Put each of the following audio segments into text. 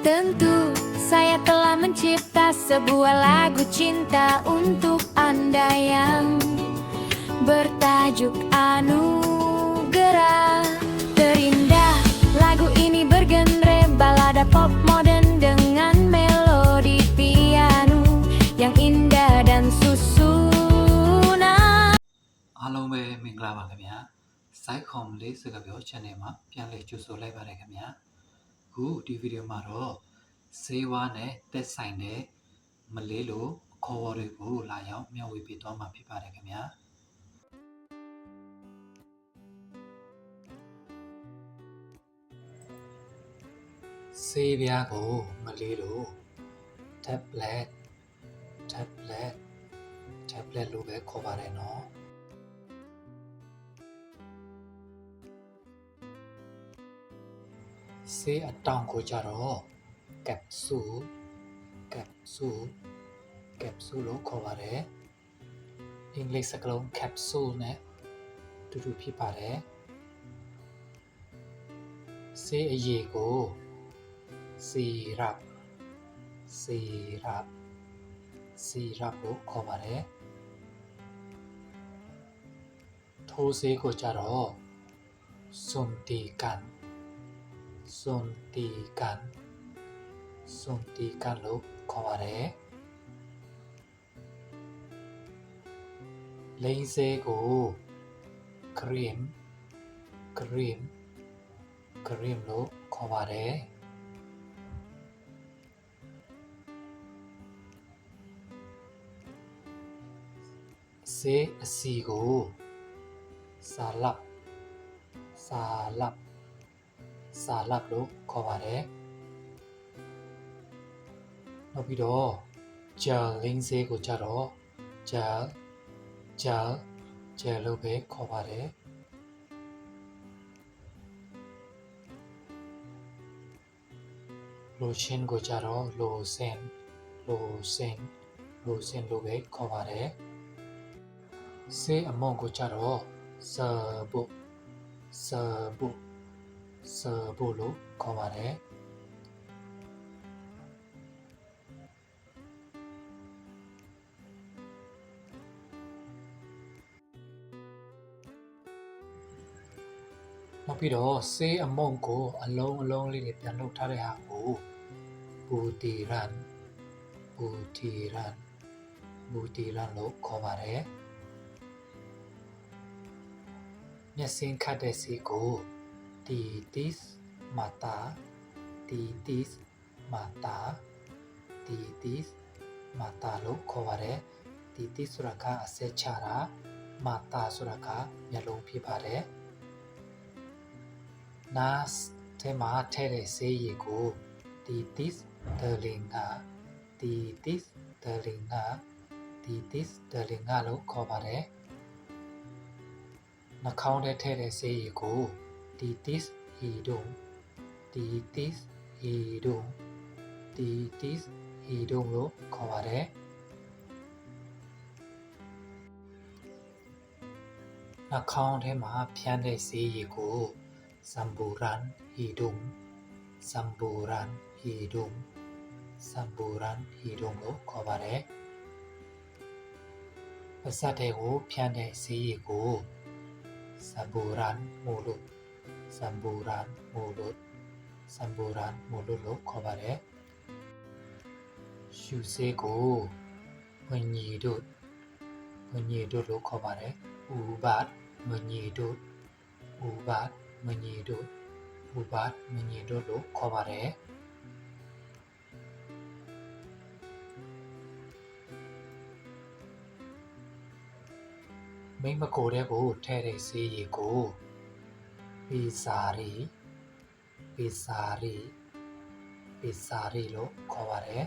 Tentu saya telah mencipta sebuah lagu cinta untuk Anda yang bertajuk Anugerah Terindah. Lagu ini bergenre balada pop modern dengan melodi piano yang indah dan susunan. အားလုံးပဲမင်္ဂလာပါခင်ဗျာစိုက်ခွန်လေးစကားပြော channel မှာပြန်လည်ကြိုဆိုလိုက်ပါတယ်ခင်ဗျာအခုဒီဗီဒီယိုမှာတော့ဆေးဝါးနဲ့သက်ဆိုင်တဲ့မလေးလိုအခေါ်အဝေါ်တွေကိုလာရောက်မျှဝေပေးသွားမှာဖြစ်ပါတယ်ခင်ဗျာဆေးပြားကိုမလေးလို tablet လို့ပဲခေါ်ပါတယ်နော်ဆေးအတောင်ကိုကြတော့ capsule လို့ခေါ်ပါတယ်အင်္ဂလိပ်စကားလုံး capsule နဲ့တူတူဖြစ်ပါတယ်ဆေးအရည်ကို syrup လို့ခေါ်ပါတယ်ထိုးဆေးကိုကြတော့ စွန်တီကန်လို့ခေါ်ပါတယ်လိမ်းဆေးကို cream လို့ခေါ်ပါတယ်ဆေးအစီကိုစာလပ်လို့ခေါ်ပါတယ်နောက်ပြီးတော့ gel လိမ်းဆေးကိုကြတော့ gel လို့ပဲခေါ်ပါတယ်lotion ကိုကြတော့ lotion လို့ပဲခေါ်ပါတယ်ဆေးအမုန့်ကိုကြတော့ စဘုလို့ခေါ်ပါတယ်နောက်ပြီးတော့ဆေးအမုန့်ကိုအလုံးလေးတွေပြန်လုပ်ထားတဲ့ဟာကိုဘူတီရန်လို့ခေါ်ပါတယ်မျက်စင်းခတ်တဲ့ဆေးကို titis mata လို့ခေါ်ပါတယ် titis ဆိုတာကအစက်ချတာ mata ဆိုတာကမျက်လုံးဖြစ်ပါတယ်နားထဲမှာထည့်တဲ့ဆေးရည်ကို titis derlinga လို့ခေါ်ပါတယ်နှာခေါင်းထဲထည့်တဲ့ဆေးရည်ကို titis hidung လို့ခေါ်ပါတယ်နှာခေါင်းထဲမှာဖြန်းတဲ့ဆေးရည်ကို samburan hidung လို့ခေါ်ပါတယ်ပါးစပ်ထဲကိုဖြန်းတဲ့ဆေးရည်ကို saburan mulut လို့ခေါ်ပါတယ်ရှူဆေးကို menyedut လို့ခေါ်ပါတယ်ubat menyedut လို့ခေါ်ပါတယ်မိမကိုတဲ့ကိုထဲတဲ့ဆေးရည်ကို pisari လို့ခေါ်ပါတယ်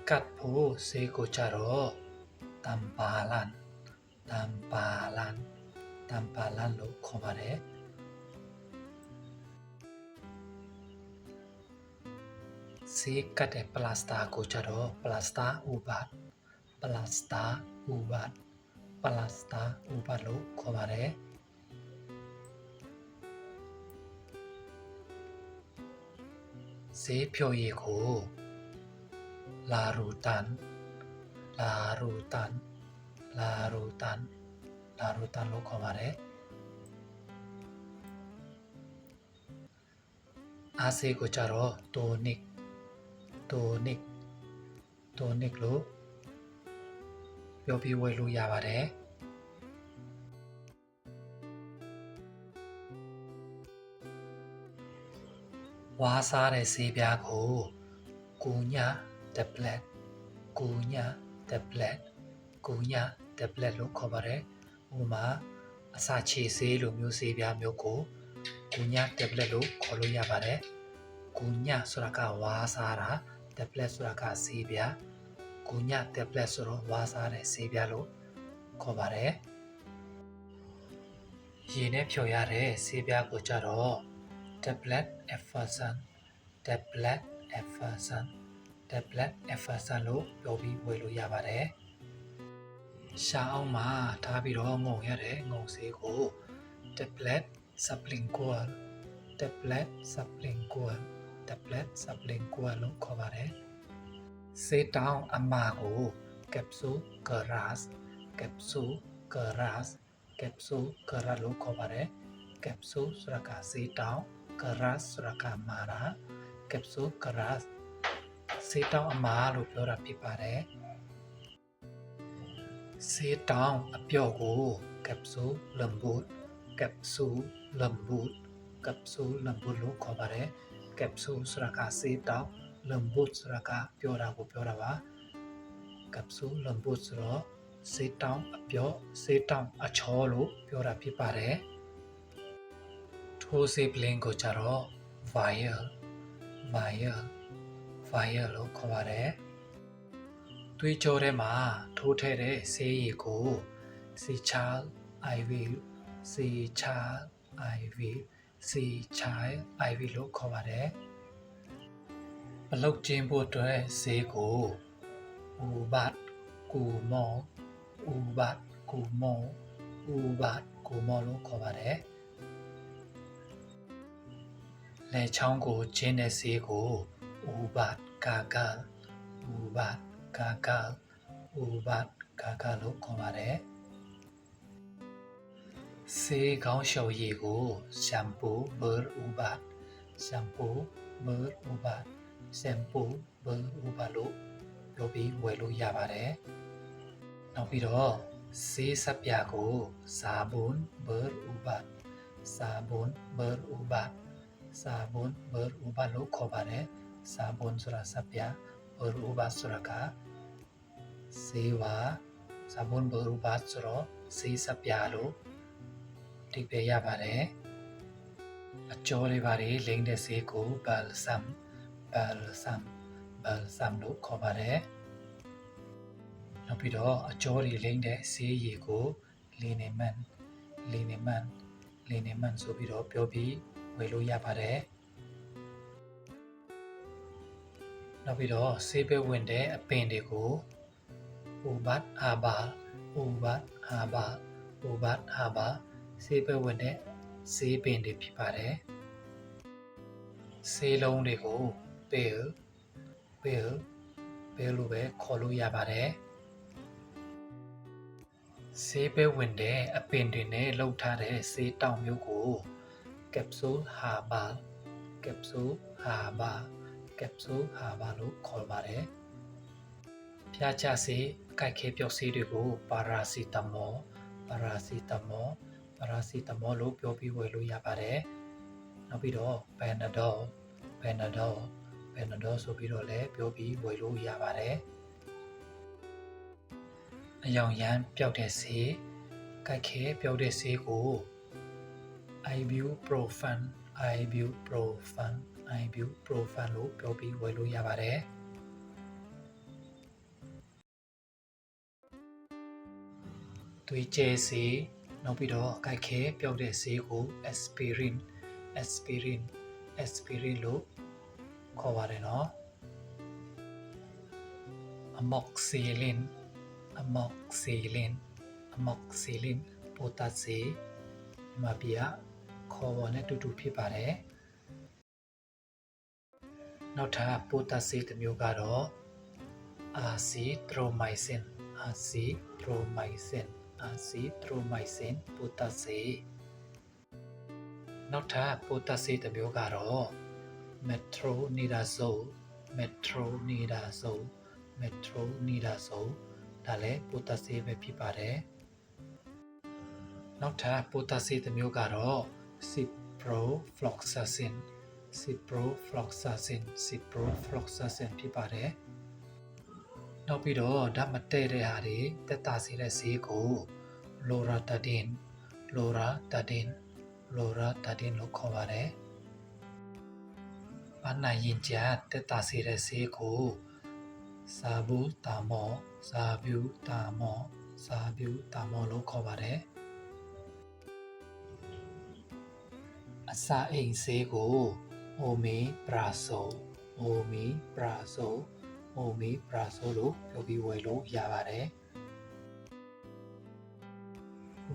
ကတ်ဖို့ဆေးကိုကြတော့ tampalan လို့ခေါ်ပါတယ်ဆေးကတ်တဲ့ပလစတာကိုကြတော့ plaster ubat လို့ခေါ်ပါတယ် ဆေးဖြော်ရည်ကိုလာရူတန်လို့ခေါ်ပါတယ်အားဆေးကိုကြတော့တိုနစ်လို့ပြောပြီးဝယ်လို့ရပါတယ်ဝါးစားတဲ့ဆေးပြားကိုကူညာတက်ဘလက်လို့ခေါ်ပါတယ်ဥပမာအစာချေဆေးလိုမျိုးဆေးပြားမျိုးကိုကူညာတက်ဘလက်လို့ခေါ်လို့ရပါတယ်ကူညာဆိုတာကဝါးစားတာတက်ဘလက်ဆိုတာကဆေးပြားကူညာတက်ဘလက်ဆိုတော့ဝါးစားတဲ့ဆေးပြားလို့ခေါ်ပါတယ်ရေနဲ့ဖြော်ရတဲ့ဆေးပြားကိုကြတော့ tablet effervescent လို့ပြောပြီးဝယ်လို့ရပါတယ်ရှားအောင်မှာထားပြီးတော့ငုံရတဲ့ငုံဆေးကို tablet sublingual လို့ခေါ်ပါတယ်ဆေးတောင်းအမာကို capsule keras လို့ခေါ်ပါတယ် capsule ဆိုတာကဆေးတောင်း keras ဆိုတာကမာတာ capsule keras ဆေးတောင်းအမာလို့ပြောတာဖြစ်ပါတယ်ဆေးတောင်းအပျော့ကို capsule lembut လို့ခေါ်ပါတယ် capsule ဆိုတာကဆေးတောင်း lembut ဆိုတာကပြောတာကိုပြောတာပါ capsule lembut ဆိုတော့ဆေးတောင်းအပျော့ဆေးတောင်းအချောလို့ပြောတာဖြစ်ပါတယ်ထိုးဆေးပလင်းကိုကြတော့ vial လို့ခေါ်ပါတယ်သွေးကြောထဲမှာထိုးထည့်တဲ့ဆေးရည်ကို sechal IV လို့ခေါ်ပါတယ်ပလုတ်ကျင်းဖို့အတွက်ဆေးကို ubat ကူမောလို့ခေါ်ပါတယ်လက်ချောင်းကိုကျင်းတဲ့ဆေးကို ubat gagal လို့ခေါ်ပါတယ်ဆေးကောင်းရှော်ရည်ကို shampoo ber ubat လို့ပြောပြီးဝယ်လို့ရပါတယ်နောက်ပြီးတော့ဆေးဆပ်ပြာကို sabun ber ubat လို့ခေါ်ပါတယ် sabun ဆိုတာဆပ်ပြာ ber ubat ဆိုတာကဆေးဝါ sabun ber ubat ဆိုတော့ဆေးဆပ်ပြာလို့အဓိပ္ပာယ်ရပါတယ်အကျော်တွေပါလိမ့်တဲ့ဆေးကို balsam လို့ခေါ်ပါတယ်နောက်ပြီးတော့အကျော်တွေလိမ့်တဲ့ဆေးရည်ကို liniment ဆိုပြီးတော့ပြောပြီးဝယ်လို့ရပါတယ်နောက်ပြီးတော့ဆေးပဲဝင်တဲ့အပင်တွေကို ubat herbal ဆေးပဲဝင်တဲ့ဆေးပင်တွေဖြစ်ပါတယ်ဆေးလုံးတွေကို pill လို့ပဲခေါ်လို့ရပါတယ်ဆေးပဲဝင်တဲ့အပင်တွေနဲ့လှုပ်ထားတဲ့ဆေးတောင်မျိုးကို capsule herbal လို့ခေါ်ပါတယ်ဖျားချဆေးအကိုက်ခဲပျောက်ဆေးတွေကို paracetamol လို့ပြောပြီးဝယ်လို့ရပါတယ်နောက်ပြီးတော့ panadol ဆိုပြီးတော့လည်းပြောပြီးဝယ်လို့ရပါတယ်အယောင်ရမ်းပျောက်တဲ့ဆေးကိုက်ခဲပျောက်တဲ့ဆေးကို ibuprofen လို့ပြောပြီးဝယ်လို့ရပါတယ်သွေးကျဲဆေးနောက်ပြီးတော့ကိုက်ခဲပျောက်တဲ့ဆေးကို aspirin လို့ခေါ်ပါတယ်နော် amoxicillin ပိုတက်ဆေးမပြခေါ်ပေါ်နဲ့တူတူဖြစ်ပါတယ် နောက်ထပ်ပိုတာဆေးတစ်မျိုးကတော့ azithromycin azithromycin ပိုတာဆေးနောက်ထပ်ပိုတာဆေးတစ်မျိုးကတော့ metronidazole ဒါလည်းပိုတာဆေးပဲဖြစ်ပါတယ်နောက်ထပ်ပိုတာဆေးတစ်မျိုးကတော့ ciprofloxacin ဖြစ်ပါတယ်နောက်ပြီးတော့ဓာတ်မတည့်တဲ့ဟာတွေတက်တာစေတဲ့ဆေးကို loratadine လို့ခေါ်ပါတယ်။ဘာနိုင်ရင်ကြတက်တာစေတဲ့ဆေးကိုစာဘူတာမောလို့ခေါ်ပါတယ်။အစာအိမ်ဆေးကို omeprazole လို့ပြောပြီးဝယ်လို့ရပါတယ်။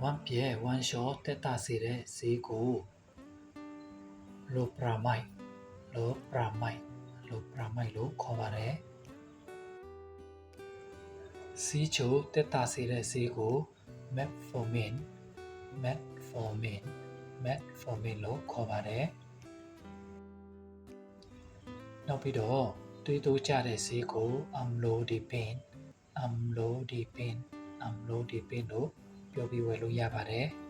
one ပြည့် one shot တက်တာစေတဲ့ဆေးကို lopramide လို့ခေါ်ပါတယ်။စီးချိုတက်တာစေတဲ့ဆေးကို metformin လို့ခေါ်ပါတယ်။နောက်ပြီးတော့သွေးတိုးကျတဲ့ဆေးကို amlodipine လို့ပြောပြီးဝယ်လို့ရပါတယ်။